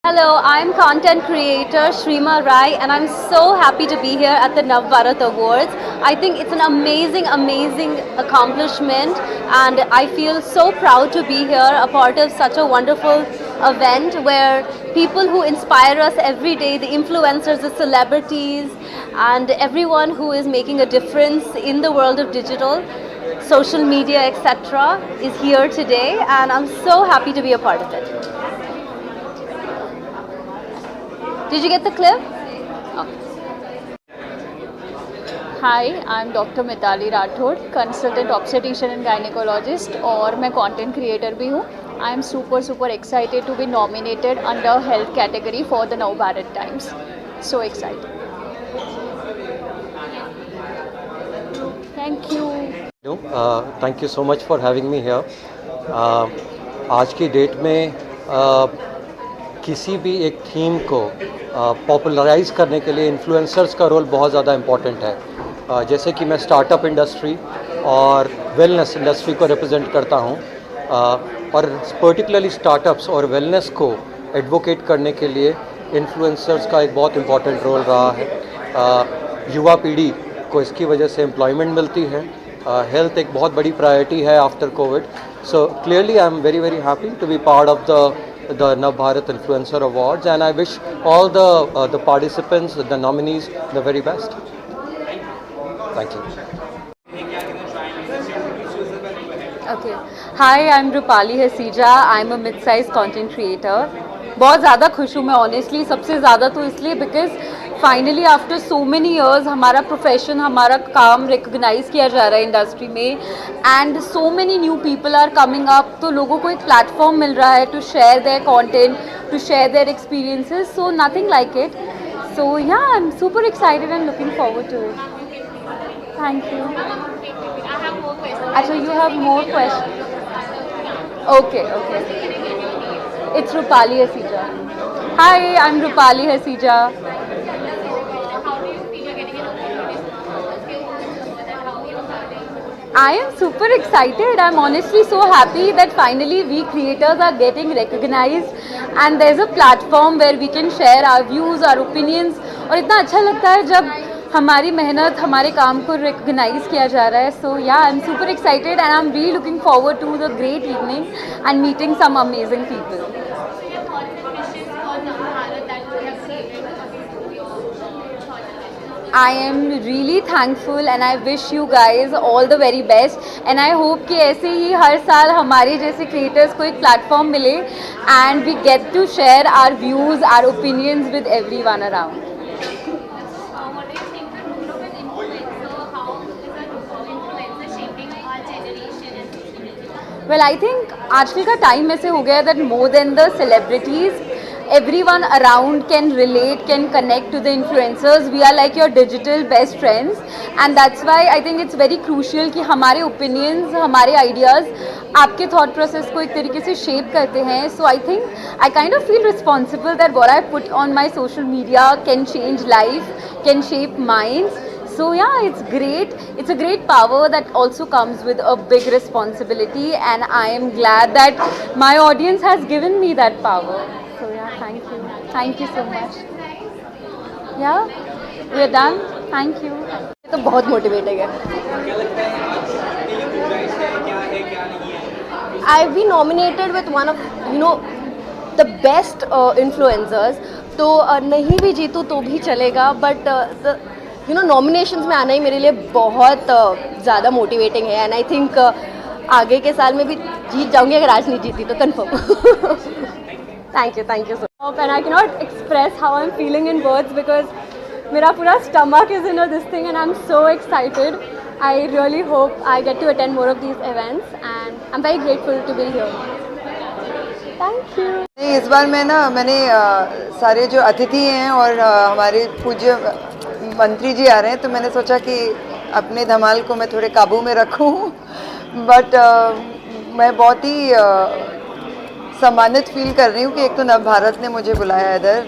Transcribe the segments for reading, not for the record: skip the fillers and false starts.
Hello, I'm content creator Shrima Rai and I'm so happy to be here at the Nav Bharat Awards. I think it's an amazing accomplishment and I feel so proud to be here, a part of such a wonderful event where people who inspire us every day, the influencers, the celebrities and everyone who is making a difference in the world of digital, social media, etc. is here today and I'm so happy to be a part of it. Did you get the clip? Hi, I'm Dr. Mitali Rathod, consultant obstetrician and gynecologist और मैं content creator भी हूँ. I am super excited to be nominated under health category for the Now Bharat Times. So excited. Thank you. Thank you so much for having me here. आज की date में किसी भी एक थीम को popularise करने के लिए इन्फ्लुएंसर्स का रोल बहुत ज़्यादा इम्पॉर्टेंट है. जैसे कि मैं स्टार्टअप इंडस्ट्री और वेलनेस इंडस्ट्री को रिप्रेजेंट करता हूँ और पर्टिकुलरली स्टार्टअप्स और वेलनेस को एडवोकेट करने के लिए इन्फ्लुएंसर्स का एक बहुत इम्पॉर्टेंट रोल रहा है. युवा पीढ़ी को इसकी वजह से एम्प्लॉयमेंट मिलती है. हेल्थ एक बहुत बड़ी प्रायोरिटी है after Covid. So clearly I am very happy to be part of the Nav Bharat Influencer Awards and I wish all the participants, the nominees, the very best. Thank you. Okay. Hi, I'm Rupali Hasija. I'm a mid-sized content creator. बहुत ज़्यादा खुश हूँ मैं honestly, सबसे ज़्यादा तो इसलिए because finally after so many years हमारा प्रोफेशन, हमारा काम रिकग्नाइज किया जा रहा है इंडस्ट्री में and so many new people are coming up. तो लोगों को एक प्लेटफॉर्म मिल रहा है to share their content, to share their experiences. So nothing like it. So yeah I am super excited and looking forward to it. Thank you. अच्छा, you have more question. Okay. It's Rupali Hasija. Hi, I'm Rupali Hasija. I am super excited. I'm honestly so happy that finally we creators are getting recognized and there's a platform where we can share our views, our opinions. और इतना अच्छा लगता है जब हमारी मेहनत, हमारे काम को रिकग्नाइज किया जा रहा है. So yeah I am super excited and I am really looking forward to the great evening and meeting some amazing people. I am really thankful and I wish you guys all the very best and I hope कि ऐसे ही हर साल हमारे जैसे creators को एक platform मिले and we get to share our views, our opinions with everyone around. What do you think the role of an influencer? How is an influencer shaping our generation and social media? Well, I think आजकल का time ऐसे हो गया है that more than the celebrities, everyone around can relate, can connect to the influencers. We are like your digital best friends and that's why I think it's very crucial कि हमारे opinions, हमारे ideas आपके thought process को एक तरीके से shape करते हैं. So I think I kind of feel responsible that what I put on my social media can change life, can shape minds. So yeah, it's great. It's a great power that also comes with a big responsibility and I am glad that my audience has given me that power. So yeah, thank you. Thank you so much. Yeah, we are done. Thank you. तो बहुत motivating है. I've been nominated with one of the best influencers. तो नहीं भी जीतूँ तो भी चलेगा but nominations में आना ही मेरे लिए बहुत ज़्यादा motivating है and I think आगे के साल में भी जीत जाऊँगी अगर आज नहीं जीती तो confirm. Thank you so much. And I cannot express how I'm feeling in words because मेरा पूरा stomach is in this thing and I'm so excited. I really hope I get to attend more of these events and I'm very grateful to be here. Thank you. इस बार मैंने सारे जो अतिथि हैं और हमारे पूज्य मंत्री जी आ रहे हैं तो मैंने सोचा कि अपने धमाल को मैं थोड़े काबू में रखूं. बट मैं बहुत ही सम्मानित फील कर रही हूँ कि एक तो नव भारत ने मुझे बुलाया इधर.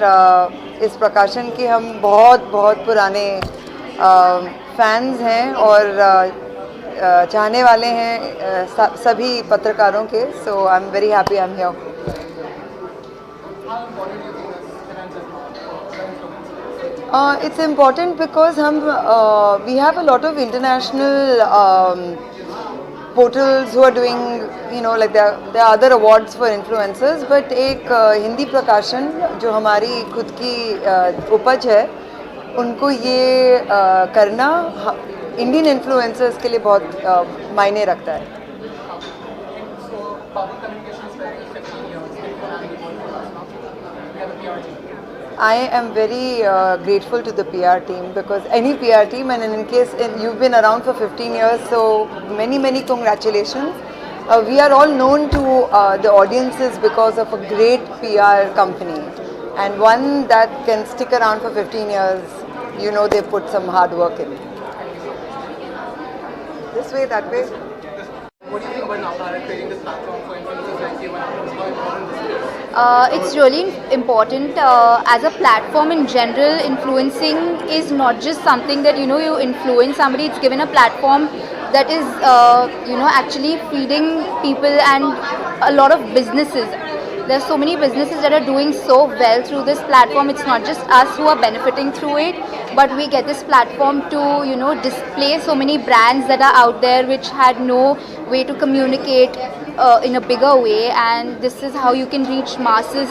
इस प्रकाशन के हम बहुत पुराने फैंस हैं और चाहने वाले हैं सभी पत्रकारों के. So I am very happy I am here. It's important because we have a lot of international portals who are doing, like there are other awards for influencers, but एक हिंदी प्रकाशन जो हमारी खुद की उपज है, उनको ये करना इंडियन इन्फ्लुएंसर्स के लिए बहुत मायने रखता है. I am very grateful to the PR team, because any PR team, and in case you've been around for 15 years, so many congratulations. We are all known to the audiences because of a great PR company, and one that can stick around for 15 years. They put some hard work in. This way, that way. What do you think about Navbharat creating this platform for influencers like you, and how important this is? It's really important as a platform in general. Influencing is not just something that you influence somebody. It's given a platform that is actually feeding people and a lot of businesses. There's so many businesses that are doing so well through this platform. It's not just us who are benefiting through it, but we get this platform to display so many brands that are out there which had no way to communicate in a bigger way, and this is how you can reach masses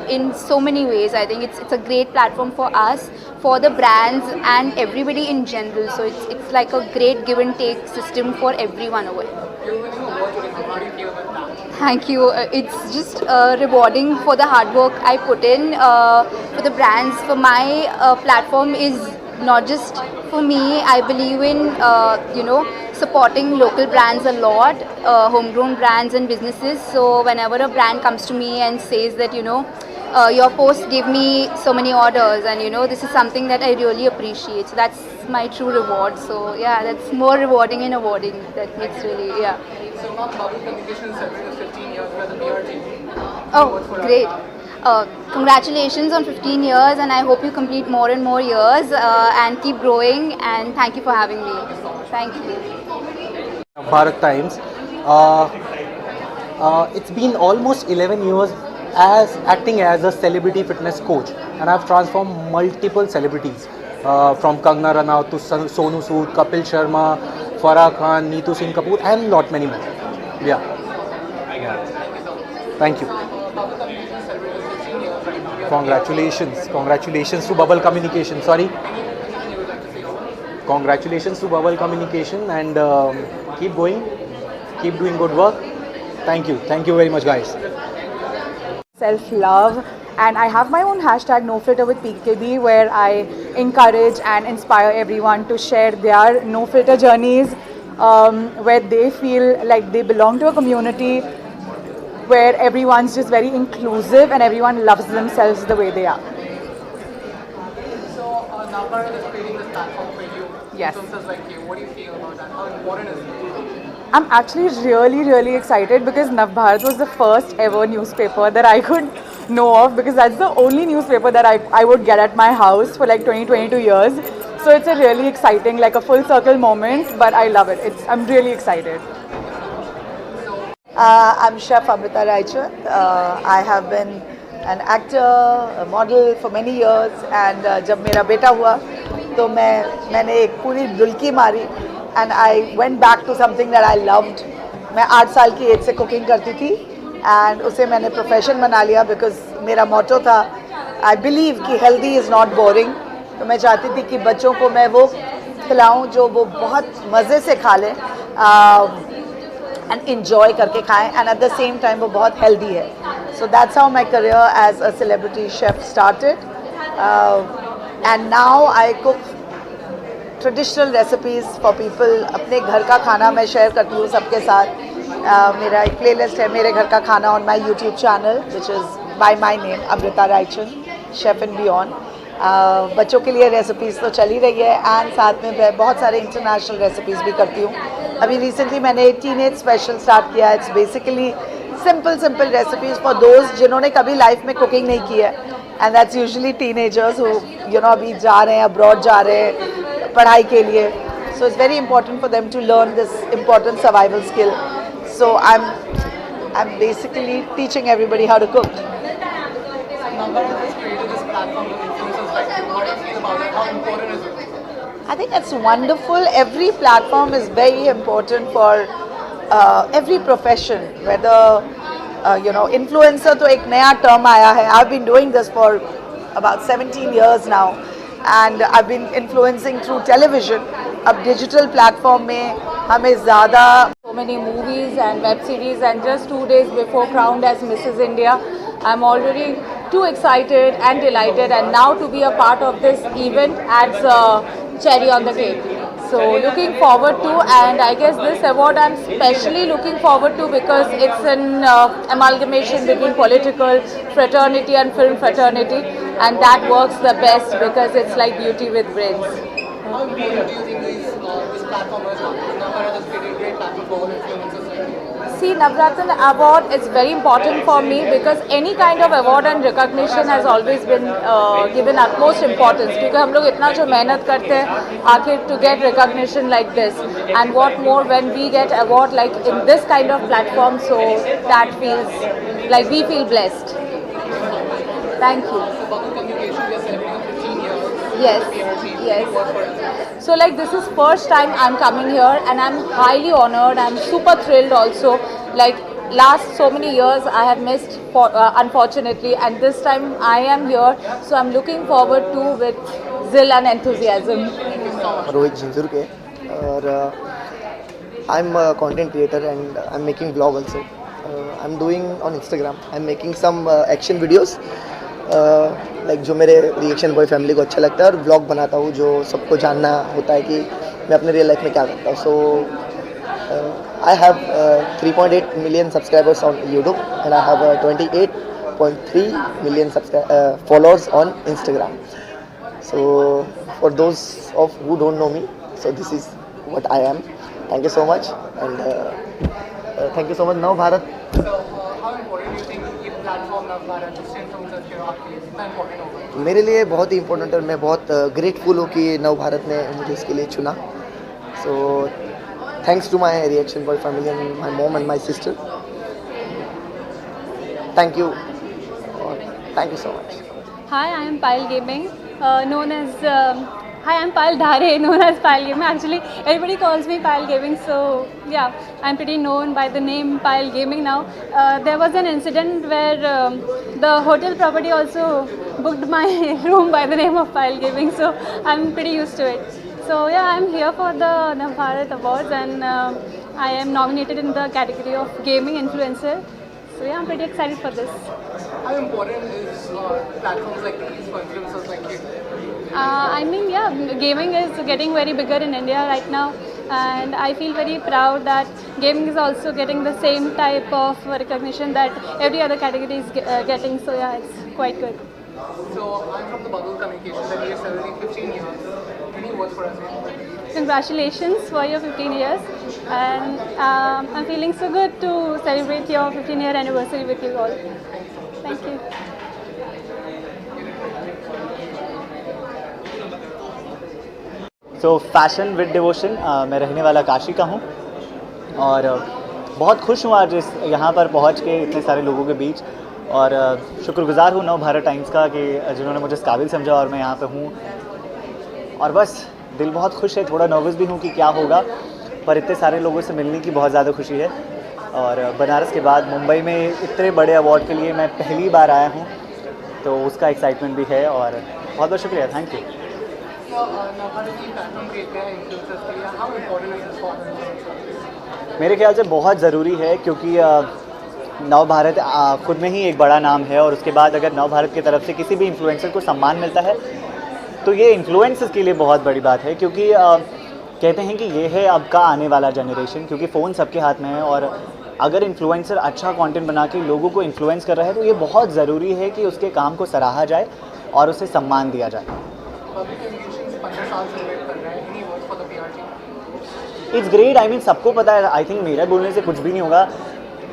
in so many ways. I think it's a great platform for us, for the brands and everybody in general. So it's like a great give and take system for everyone over here. You're winning awards, how do you feel about that? Thank you. It's just rewarding for the hard work I put in for the brands. For my platform is not just for me. I believe in supporting local brands a lot, homegrown brands and businesses. So whenever a brand comes to me and says that your post gave me so many orders, and this is something that I really appreciate. So that's my true reward. So yeah, that's more rewarding and awarding. That makes really So now Bubble Communications celebrated 15 years with the PR team. Oh, great. Congratulations on 15 years, and I hope you complete more and more years and keep growing, and thank you for having me. Thank you. Bharat Times. It's been almost 11 years as acting as a celebrity fitness coach, and I've transformed multiple celebrities from Kangna Ranaut to Sonu Sood, Kapil Sharma, Farah Khan, Neetu Singh Kapoor, and lot many more. Yeah. Thank you. Congratulations to Bubble Communication. Sorry. Congratulations to Bubble Communication, and keep going, keep doing good work. Thank you very much, guys. Self-love, and I have my own hashtag #NoFilter with PKB, where I encourage and inspire everyone to share their no filter journeys, where they feel like they belong to a community where everyone's just very inclusive and everyone loves themselves the way they are. So Navbharat is creating this platform for you. Yes. Influencers like you. What do you feel about that? How important is it? I'm actually really excited, because Navbharat was the first ever newspaper that I could know of, because that's the only newspaper that I would get at my house for like 22 years. So it's a really exciting, like a full circle moment, but I love it. I'm really excited. I'm Chef Amrita Raichand. I have been an actor, a model for many years, and जब मेरा बेटा हुआ तो मैंने एक पूरी डुलकी मारी, and I went back to something that I loved. मैं 8 साल की एज से कुकिंग करती थी, and उसे मैंने प्रोफेशन बना लिया, because मेरा मोटो था I believe कि healthy is not boring. तो मैं चाहती थी कि बच्चों को मैं वो खिलाऊं जो वो बहुत मज़े से खा लें and enjoy करके खाएं, and at the same time वो बहुत healthy है. So that's how my career as a celebrity chef started, and now I cook traditional recipes for people. अपने घर का खाना मैं share करती हूँ सबके साथ. मेरा एक playlist है मेरे घर का खाना on my YouTube channel, which is by my name, Amrita Raichand, Chef and Beyond. बच्चों के लिए रेसिपीज़ तो चल ही रही है, एंड साथ में मैं बहुत सारे इंटरनेशनल रेसिपीज़ भी करती हूँ. अभी रिसेंटली मैंने एक टीनेज स्पेशल स्टार्ट किया. It's basically simple recipes for दोस्त जिन्होंने कभी लाइफ में कुकिंग नहीं की है, and that's usually teenagers who अभी जा रहे हैं, अब्रॉड जा रहे हैं पढ़ाई के लिए. So it's very important for them to learn this important survival skill. So I am basically teaching everybody how to cook. Navbharat has created this platform with influencers like you. How do you feel about How important is it? I think it's wonderful. Every platform is very important for every profession. Whether influencer तो एक नया term आया है. I've been doing this for about 17 years now, and I've been influencing through television. अब digital platform में हमें ज़्यादा So many movies and web series, and just 2 days before crowned as Mrs. India, I'm already too excited and delighted, and now to be a part of this event adds a cherry on the cake. So looking forward to, and I guess this award I'm especially looking forward to because it's an amalgamation between political fraternity and film fraternity, and that works the best because it's like beauty with brains. How important do you think this platform is? Navratna has created a great platform for all influencers like you. See, Navratna Award is very important for me because any kind of award and recognition has always been given utmost importance, क्योंकि हम लोग इतना जो मेहनत करते हैं आखिर to get recognition like this, and what more when we get award like in this kind of platform, so that feels like we feel blessed. Thank you. Bubble Communication, we are celebrating 15 years. Yes. So like this is first time I'm coming here, and I'm highly honored. I'm super thrilled also. Like last so many years I have missed unfortunately, and this time I am here, so I'm looking forward to with zeal and enthusiasm. Rohit Jinjurke, और I'm a content creator and I'm making vlog also. I'm doing on Instagram. I'm making some action videos. Like जो मेरे reaction boy family को अच्छा लगता है, और vlog बनाता हूँ जो सबको जानना होता है कि मैं अपने रियल लाइफ में क्या करता हूँ. So I have 3.8 million subscribers on YouTube, and I have 28.3 million followers on Instagram. So for those of who don't know me, so this is what I am. Thank you so much, and thank you so much Nav Bharat. How important do you think ये platform Navratna जिससे influencers के आपके लिए कितना important होगा? मेरे लिए बहुत ही इम्पोर्टेंट, और मैं बहुत ग्रेटफुल हूँ कि नव भारत ने मुझे इसके लिए चुना. So thanks to my reaction boy family and my mom and my sister. Thank you, thank you so much. Hi, I am Pile Gaming, known as hi, I'm Pile Dhare, known as Pile Gaming. Actually, everybody calls me Pile Gaming, so yeah, I'm pretty known by the name Pile Gaming now. There was an incident where the hotel property also booked my room by the name of Pile Gaming, so I'm pretty used to it. So yeah, I'm here for the Navratna Awards, and I am nominated in the category of gaming influencer. So yeah, I'm pretty excited for this. How important is platforms like these for influencers like you? I mean, yeah, gaming is getting very bigger in India right now, and I feel very proud that gaming is also getting the same type of recognition that every other category is getting. So yeah, it's quite good. So I'm from the Bubble Communication that we are celebrating 15 years. Any words for us? Congratulations for your 15 years, and I'm feeling so good to celebrate your 15-year anniversary with you all. Thank you. So fashion with devotion, मैं रहने वाला काशी का हूँ, और बहुत खुश हूँ आज यहाँ पर पहुँच के इतने सारे लोगों के बीच, और शुक्रगुजार हूँ नव भारत टाइम्स का कि जिन्होंने मुझे इस काबिल समझा और मैं यहाँ पे हूँ. और बस दिल बहुत खुश है, थोड़ा नर्वस भी हूँ कि क्या होगा, पर इतने सारे लोगों से मिलने की बहुत ज़्यादा खुशी है. और बनारस के बाद मुंबई में इतने बड़े अवार्ड के लिए मैं पहली बार आया हूँ, तो उसका एक्साइटमेंट भी है, और बहुत बहुत शुक्रिया. Thank you. मेरे ख्याल से बहुत ज़रूरी है, क्योंकि नव भारत खुद में ही एक बड़ा नाम है, और उसके बाद अगर नव भारत की तरफ से किसी भी इन्फ्लुएंसर को सम्मान मिलता है तो ये इन्फ्लुएंसर्स के लिए बहुत बड़ी बात है. क्योंकि कहते हैं कि ये है अब का आने वाला जनरेशन, क्योंकि फ़ोन सबके हाथ में है, और अगर इन्फ्लुएंसर अच्छा कंटेंट बना के लोगों को इन्फ्लुएंस कर रहा है तो ये बहुत ज़रूरी है कि उसके काम को सराहा जाए और उसे सम्मान दिया जाए. It's great. आई मीन सबको पता है. आई थिंक मेरा बोलने से कुछ भी नहीं होगा.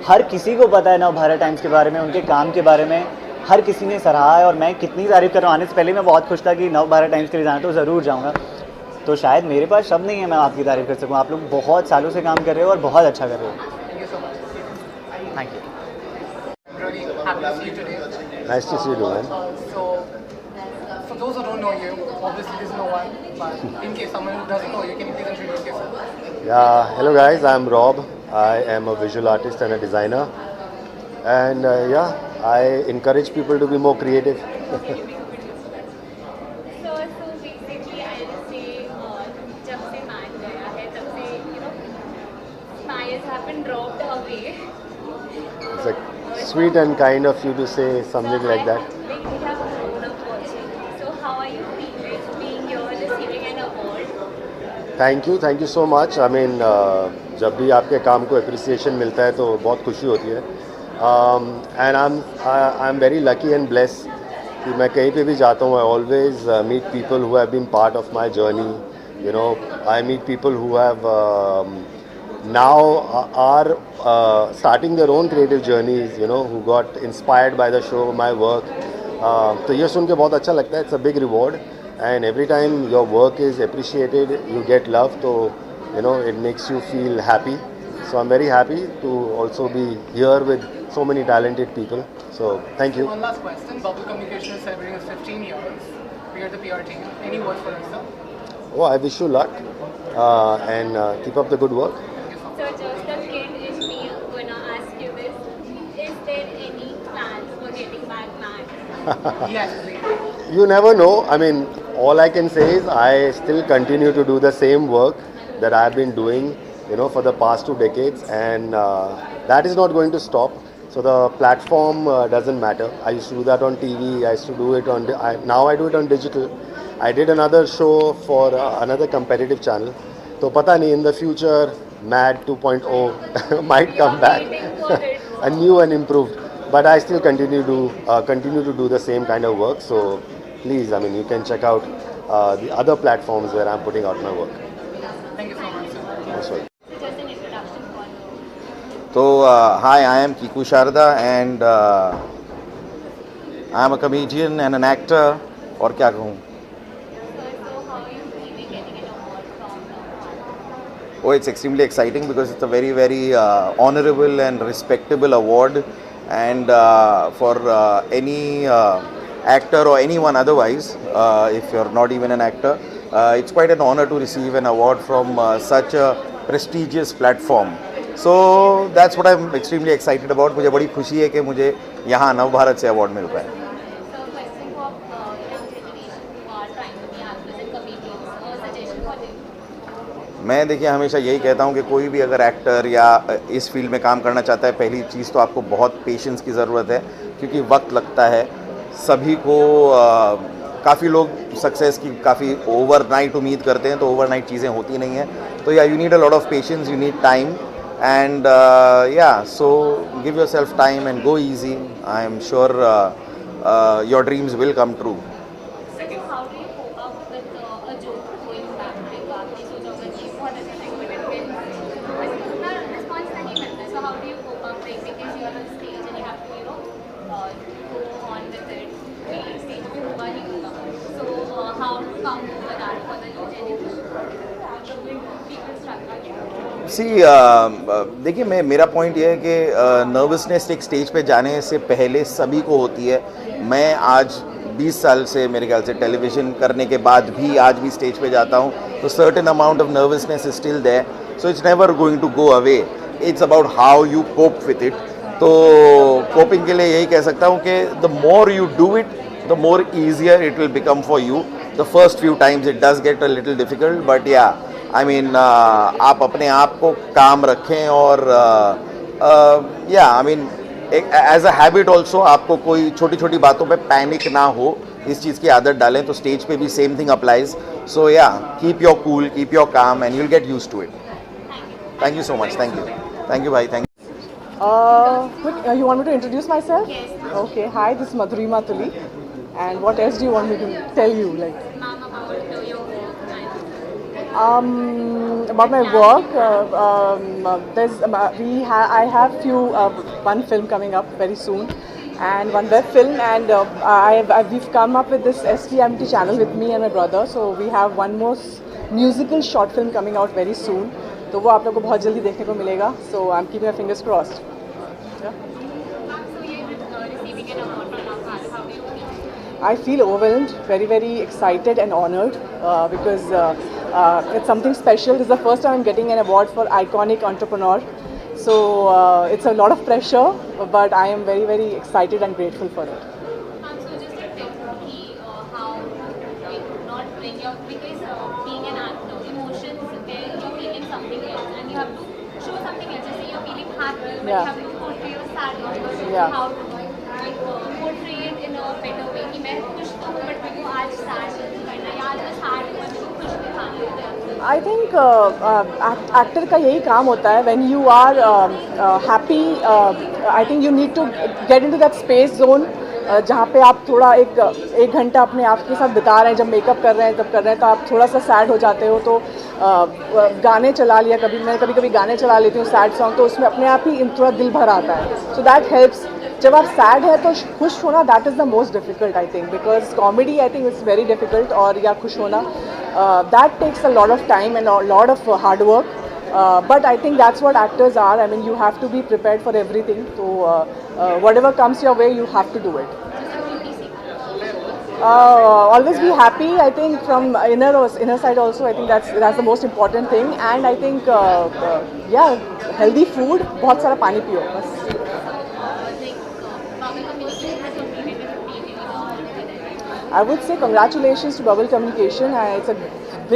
हर किसी को पता है नव भारत टाइम्स के बारे में, उनके काम के बारे में हर किसी ने सराहा है, और मैं कितनी तारीफ़ कर रहा हूँ. आने से पहले मैं बहुत खुश था कि नव भारत टाइम्स के लिए जाना तो ज़रूर जाऊँगा. तो शायद मेरे पास शब्द नहीं है मैं आपकी तारीफ़ कर सकूँ. आप लोग बहुत सालों से काम कर रहे हो और बहुत अच्छा कर रहे हो. Thank you. Nice to see you, man. So for those who don't know you, obviously there's no one, but in case someone who doesn't know you, can you please introduce yourself? Yeah, hello guys, I'm Rob. I am a visual artist and a designer. And I encourage people to be more creative. So basically, I'll say, जब से man गया है, तब से smiles have been dropped away. It's like sweet and kind of you to say something like that. We have grown up watching. So how are you feeling being here, receiving an award? Thank you so much. I mean जब भी आपके काम को appreciation मिलता है तो बहुत खुशी होती है. And I am very lucky and bless कि मैं कहीं पे भी जाता हूँ. I always meet people who have been part of my journey. You know, I meet people who have now are starting their own creative journeys, you know, who got inspired by the show, my work. तो ये सुन के बहुत अच्छा लगता है. It's a big reward, and every time your work is appreciated, you get love. So you know, it makes you feel happy. So I'm very happy to also be here with so many talented people. So thank you. One last question. Bubble Communication is celebrating its 15 years. We are the PR team. Any words for us, sir? Oh, I wish you luck and keep up the good work. So just a kid is me gonna ask you this. Is there any plans for getting back mad? Yes, please. You never know. I mean, all I can say is I still continue to do the same work that I've been doing, you know, for the past 2 decades, and that is not going to stop. So the platform doesn't matter. I used to do that on TV. I used to do it on. Now I do it on digital. I did another show for another competitive channel. So pata nahi, in the future, Mad 2.0 might come back, a new and improved. But I still continue to do the same kind of work. So please, I mean, you can check out the other platforms where I'm putting out my work. Thank you so much, sir. Most welcome. So just an introduction for So hi, I am Kiku Sharda, and I am a comedian and an actor. और क्या कहूँ? Oh, it's extremely exciting because it's a very, very honorable and respectable award, and for any actor or anyone otherwise, if you're not even an actor, it's quite an honor to receive an award from such a prestigious platform. So that's what I'm extremely excited about. मुझे बड़ी खुशी है कि मुझे यहाँ नव भारत से award मिल रहा है. So question for young generation who are trying to be actors and comedians. Suggestion for them? मैं देखिए हमेशा यही कहता हूँ कि कोई भी अगर एक्टर या इस फील्ड में काम करना चाहता है, पहली चीज़ तो आपको बहुत पेशेंस की ज़रूरत है, क्योंकि वक्त लगता है. सभी को काफ़ी लोग सक्सेस की काफ़ी ओवरनाइट उम्मीद करते हैं, तो ओवरनाइट चीज़ें होती नहीं हैं. तो या you need a lot of patience, you need time, and so give yourself time and go easy. I am sure your dreams will come true. Second, how do you cope up with a joke going back? Like आपने सोचा होगा कि बहुत अच्छा like but it wins. उतना response नहीं मिलता. So how do you cope up like because you are on stage and you have to go on with it. Stage पे होगा नहीं होगा. So how to counter that for the new generation? People struggle. सी देखिए मेरा point ये है कि nervousness एक स्टेज पे जाने से पहले सभी को होती है. मैं आज 20 साल से मेरे ख्याल से टेलीविज़न करने के बाद भी आज भी स्टेज पे जाता हूँ, तो certain amount of nervousness is still there. So it's never going to go away. It's about how you cope with it. तो कोपिंग के लिए यही कह सकता हूँ कि the more you do it, the more easier it will become for you. The first few times it does get a little difficult, but yeah I mean आप अपने आप को काम रखें और yeah I mean as a habit also आपको कोई छोटी छोटी बातों पे पैनिक ना हो, इस चीज़ की आदत डालें. तो स्टेज पे भी same thing applies. So yeah keep your cool, keep your calm, and you'll get used to it. Thank you so much. Thank you भाई. Thank You want me to introduce myself? Yes. Okay. Hi, this is Madhurima Tuli. And what else do you want me to tell you? Like, Ma'am, about your work and about my work, I have one film coming up very soon, and one web film, and we've come up with this STMT channel with me and my brother. So we have one more musical short film coming out very soon. तो वो आप लोगों को बहुत जल्दी देखने को मिलेगा. So I'm keeping my fingers crossed. Yeah. so you're receiving an award from Navbharat. How do you feel? I feel overwhelmed, very, very excited and honored because it's something special. This is the first time I'm getting an award for iconic entrepreneur. So it's a lot of pressure, but I am very, very excited and grateful for it. So just a tip how not bring your, because being an actor, emotions where you're feeling something else and you have to show something else. Just say you're feeling happy, but you have to portray your sadness. Yeah. How to portray it in a better way. कि मैं खुश हूँ, but मेरे को आज sad करना है, आज मैं sad हूँ, but मेरे को खुश दिखाना है. I think actor का यही काम होता है. When you are happy, I think you need to get into that space zone. जहाँ पे आप थोड़ा एक घंटा अपने आप के साथ बिता रहे हैं, जब मेकअप कर रहे हैं तब कर रहे हैं, तो आप थोड़ा सा सैड हो जाते हो, तो गाने चला लिया. मैं कभी गाने चला लेती हूँ सैड सॉन्ग, तो उसमें अपने आप ही थोड़ा दिल भर आता है. So that helps. जब आप सैड है तो खुश होना, that is the most difficult I think, because comedy I think it's very difficult, और या खुश होना that takes a lot of time and lot of hard work. But I think that's what actors are. I mean, you have to be prepared for everything. So whatever comes your way, you have to do it. Always be happy. I think from inner side also. I think that's the most important thing. And I think healthy food. बहुत सारा पानी पियो बस. I would say congratulations to Bubble Communication. It's a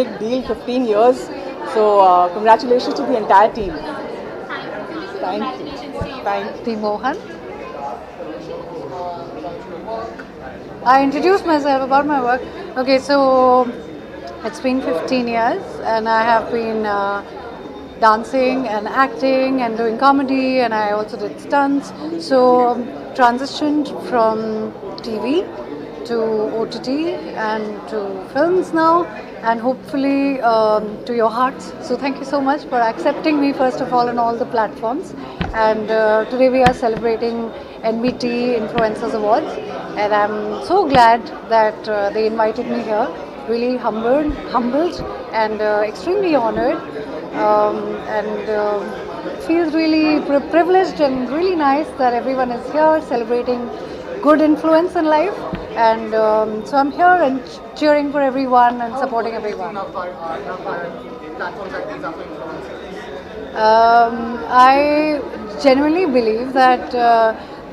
big deal, 15 years. So congratulations to the entire team. Thank you. Thank you. Mohan. I introduced myself about my work. Okay, so it's been 15 years and I have been dancing and acting and doing comedy, and I also did stunts. So transitioned from TV to OTT and to films now, and hopefully to your hearts. So thank you so much for accepting me first of all on all the platforms. And today we are celebrating NBT Influencers Awards, and I'm so glad that they invited me here. Really humbled and extremely honored, and feels really privileged and really nice that everyone is here celebrating good influence in life. And so I'm here and cheering for everyone and supporting everyone. I genuinely believe that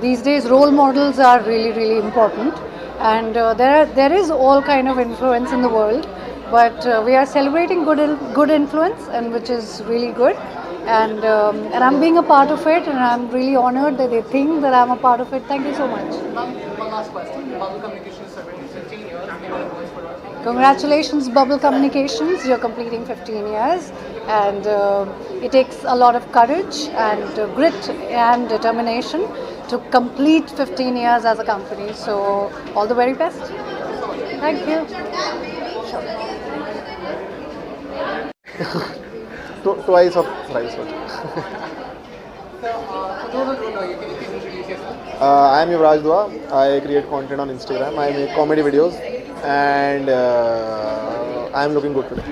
these days role models are really, really important, and there is all kind of influence in the world, but we are celebrating good influence, and which is really good. And I'm being a part of it, and I'm really honored that they think that I'm a part of it. Thank you so much. One last question. Bubble Communications 15 years. Any words for us? Congratulations, Bubble Communications. You're completing 15 years, and it takes a lot of courage and grit and determination to complete 15 years as a company. So all the very best. Thank you. Twice or thrice. So, for those who don't know you, can you please introduce yourself? I am Yuvraj Dua. I create content on Instagram. I make comedy videos, and I am looking good today,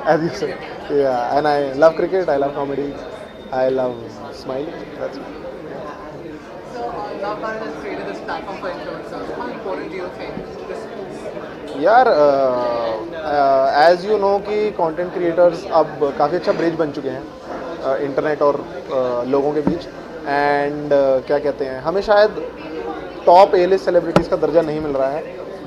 as you said. Yeah, and I love cricket. I love comedy. I love smiling. That's it. So, now Bharat has created this platform for influencers. How important do you think this is? यार as you know कि content creators अब काफ़ी अच्छा bridge बन चुके हैं internet और लोगों के बीच. एंड क्या कहते हैं, हमें शायद टॉप ए लिस्ट सेलिब्रिटीज़ का दर्जा नहीं मिल रहा है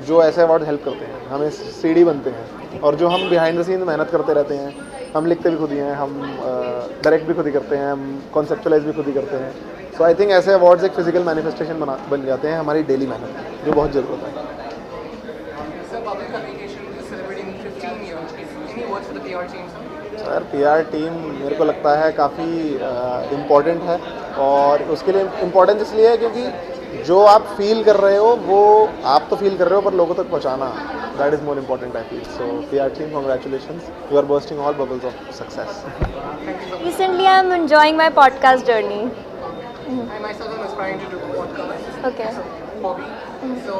जो ऐसे अवार्ड हेल्प करते हैं. हमें सीडी बनते हैं, और जो हम बिहाइंड द सीन मेहनत करते रहते हैं. हम लिखते भी खुद ही हैं, हम डायरेक्ट भी खुद ही करते हैं, हम कॉन्सेप्चुलाइज भी खुद ही करते हैं. सो आई थिंक ऐसे अवार्ड्स एक फिजिकल मैनिफेस्टेशन बन जाते हैं हमारी डेली मेहनत, जो बहुत ज़रूरत है. सर PR टीम मेरे को लगता है काफ़ी इम्पॉर्टेंट है, और उसके लिए इम्पॉर्टेंस इसलिए है क्योंकि जो आप फील कर रहे हो वो आप तो फील कर रहे हो, पर लोगों तक पहुंचाना, that is more important I feel. So PR team, congratulations, you are bursting all bubbles of success. Recently I am enjoying my podcast journey. I myself am aspiring to do a podcast. Okay. Hobby. So,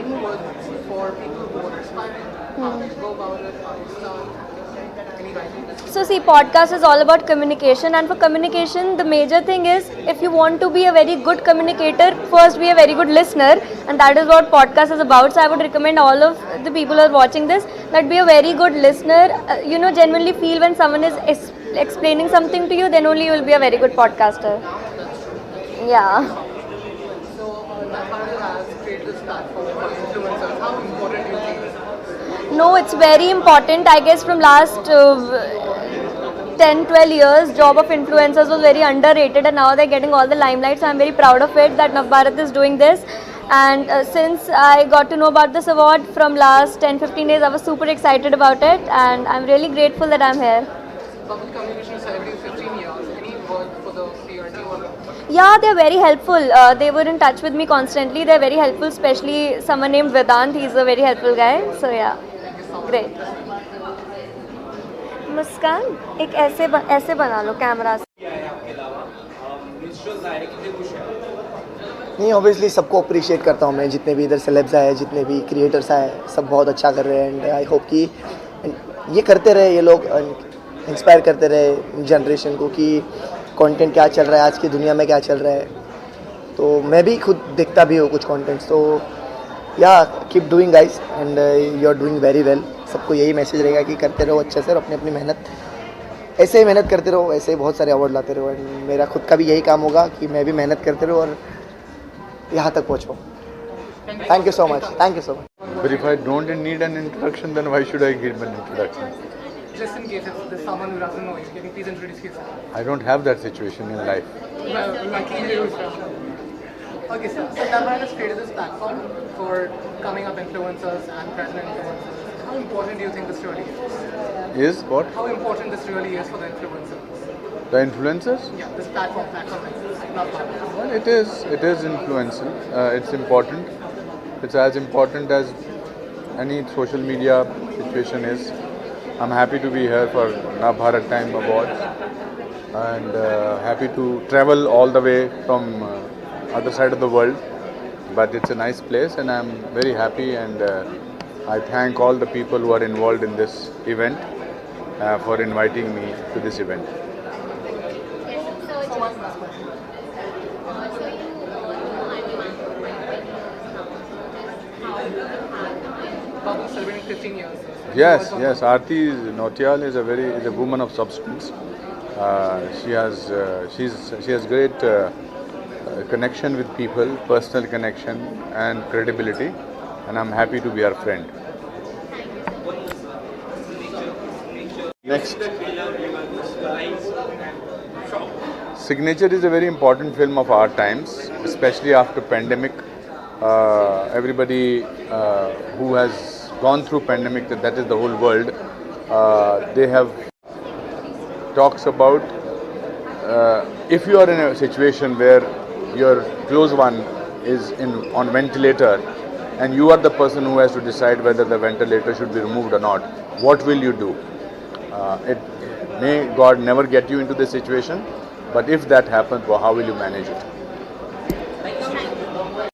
any words for people who are aspiring? How to go about it? How to start? any writing? So see, podcast is all about communication, and for communication, the major thing is if you want to be a very good communicator, first be a very good listener, and that is what podcast is about. So I would recommend all of the people who are watching this that be a very good listener. Genuinely feel when someone is explaining something to you, then only you will be a very good podcaster. Yeah. So Navbharat has created this platform for influencers. How important do you think this is? No, it's very important. I guess from last 10-12 years, job of influencers was very underrated, and now they're getting all the limelight. So I'm very proud of it that Navbharat is doing this. And since I got to know about this award from last 10-15 days, I was super excited about it, and I'm really grateful that I'm here. Public communication celebrities 15 years. Any word for the PRT or? Yeah, they're very helpful. They were in touch with me constantly. They're very helpful, especially someone named Vedant. He's a very helpful guy. So yeah, great. मुस्कान एक ऐसे बना लो camera से. नहीं, obviously सबको appreciate करता हूँ मैं, जितने भी इधर सेलेब्स आए, जितने भी क्रिएटर्स आए, सब बहुत अच्छा कर रहे हैं. एंड आई होप कि ये करते रहे, ये लोग इंस्पायर करते रहे जनरेशन को कि कंटेंट क्या चल रहा है, आज की दुनिया में क्या चल रहा है. तो मैं भी खुद देखता भी हूँ कुछ कंटेंट्स. तो yeah keep doing guys, and you are doing very well. सबको यही मैसेज रहेगा कि करते रहो अच्छे से और अपनी अपनी मेहनत ऐसे ही मेहनत करते रहो, ऐसे ही बहुत सारे अवार्ड लाते रहो. एंड मेरा खुद का भी यही काम होगा कि मैं भी मेहनत करते रहो और यहाँ तक पहुँच पाऊँ. Thank you so much. Thank you so much. But if I don't need an introduction, then why should I give an introduction? Just in case if there's someone who doesn't know you, can you please introduce yourself? I don't have that situation in life. Well, lucky you, sir. Okay, sir. So Navbharat has created this platform for coming up influencers and present influencers. How important do you think this really is? Is what? How important this really is for the influencers? The influencers? Yeah, this platform like Navbharat. Well, it is influential. It's important. It's as important as any social media situation is. I'm happy to be here for Navbharat Time Awards, and happy to travel all the way from other side of the world. But it's a nice place, and I'm very happy, and I thank all the people who are involved in this event for inviting me to this event. Babu celebrating 15 years. Yes, Aarti Nautiyal is a woman of substance. She has great connection with people, personal connection and credibility, and I'm happy to be her friend. Next. Signature is a very important film of our times, especially after pandemic. Everybody who has gone through pandemic, that is the whole world, they have talks about if you are in a situation where your close one is on ventilator and you are the person who has to decide whether the ventilator should be removed or not, what will you do? May God never get you into this situation, but if that happens, well, how will you manage it?